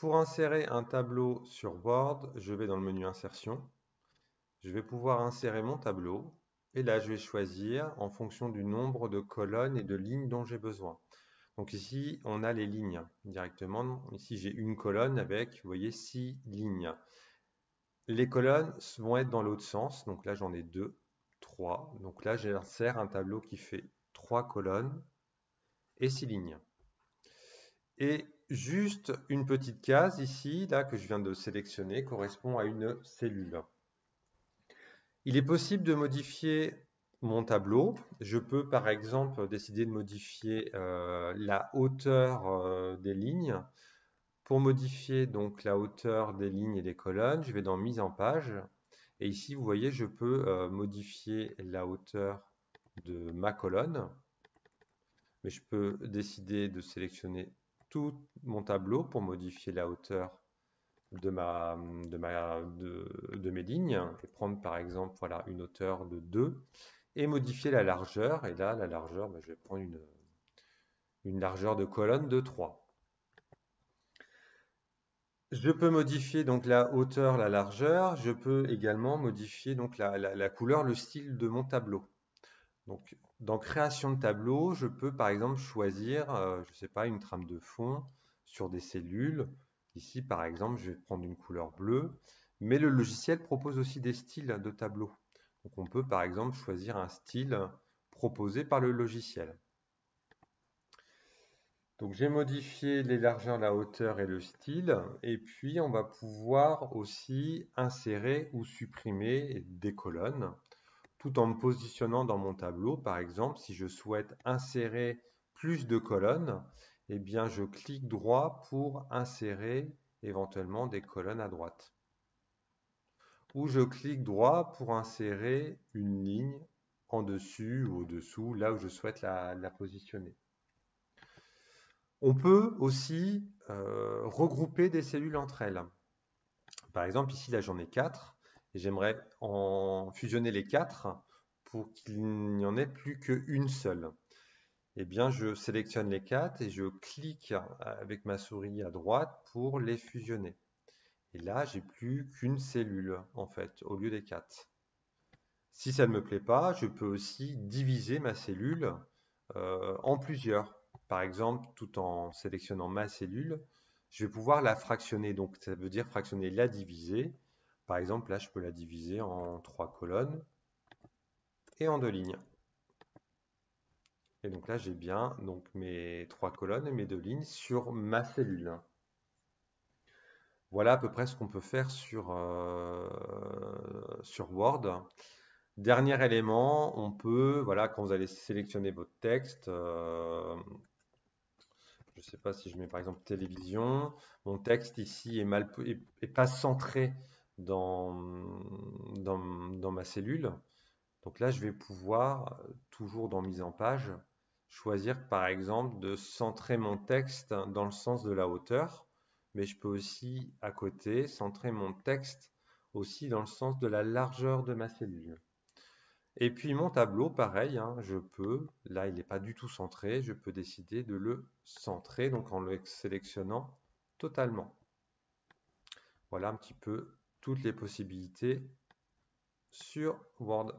Pour insérer un tableau sur Word, je vais dans le menu Insertion. Je vais pouvoir insérer mon tableau. Et là, je vais choisir en fonction du nombre de colonnes et de lignes dont j'ai besoin. Donc ici, on a les lignes directement. Ici, j'ai une colonne avec, vous voyez, 6 lignes. Les colonnes vont être dans l'autre sens. Donc là, j'en ai 2, 3. Donc là, j'insère un tableau qui fait 3 colonnes et 6 lignes. Et juste une petite case ici, là, que je viens de sélectionner, correspond à une cellule. Il est possible de modifier mon tableau. Je peux par exemple décider de modifier la hauteur des lignes. Pour modifier donc la hauteur des lignes et des colonnes, je vais dans Mise en page. Et ici, vous voyez, je peux modifier la hauteur de ma colonne. Mais je peux décider de sélectionner tout mon tableau pour modifier la hauteur de mes lignes et prendre par exemple voilà, une hauteur de 2 et modifier la largeur. Et là, la largeur, je vais prendre une largeur de colonne de 3. Je peux modifier donc la hauteur, la largeur. Je peux également modifier donc la couleur, le style de mon tableau. Donc, dans création de tableau, je peux par exemple choisir, je ne sais pas, une trame de fond sur des cellules. Ici, par exemple, je vais prendre une couleur bleue, mais le logiciel propose aussi des styles de tableau. Donc, on peut par exemple choisir un style proposé par le logiciel. Donc, j'ai modifié les largeurs, la hauteur et le style, et puis on va pouvoir aussi insérer ou supprimer des colonnes tout en me positionnant dans mon tableau. Par exemple, si je souhaite insérer plus de colonnes, eh bien, je clique droit pour insérer éventuellement des colonnes à droite. Ou je clique droit pour insérer une ligne en dessus ou au-dessous, là où je souhaite la positionner. On peut aussi regrouper des cellules entre elles. Par exemple, ici, là, j'en ai 4 et j'aimerais en fusionner les 4 pour qu'il n'y en ait plus qu'une seule. Eh bien, je sélectionne les 4 et je clique avec ma souris à droite pour les fusionner. Et là, j'ai plus qu'une cellule, en fait, au lieu des 4. Si ça ne me plaît pas, je peux aussi diviser ma cellule en plusieurs. Par exemple, tout en sélectionnant ma cellule, je vais pouvoir la fractionner. Donc, ça veut dire fractionner, la diviser. Par exemple, là, je peux la diviser en 3 colonnes et en 2 lignes. Et donc là, j'ai bien donc, mes 3 colonnes et mes 2 lignes sur ma cellule. Voilà à peu près ce qu'on peut faire sur Word. Dernier élément, on peut, voilà, quand vous allez sélectionner votre texte, je ne sais pas si je mets par exemple télévision, mon texte ici est pas centré dans ma cellule. Donc là, je vais pouvoir, toujours dans Mise en page, choisir par exemple de centrer mon texte dans le sens de la hauteur, mais je peux aussi à côté centrer mon texte aussi dans le sens de la largeur de ma cellule. Et puis mon tableau, pareil, hein, là il n'est pas du tout centré, je peux décider de le centrer, donc en le sélectionnant totalement. Voilà un petit peu toutes les possibilités sur Word.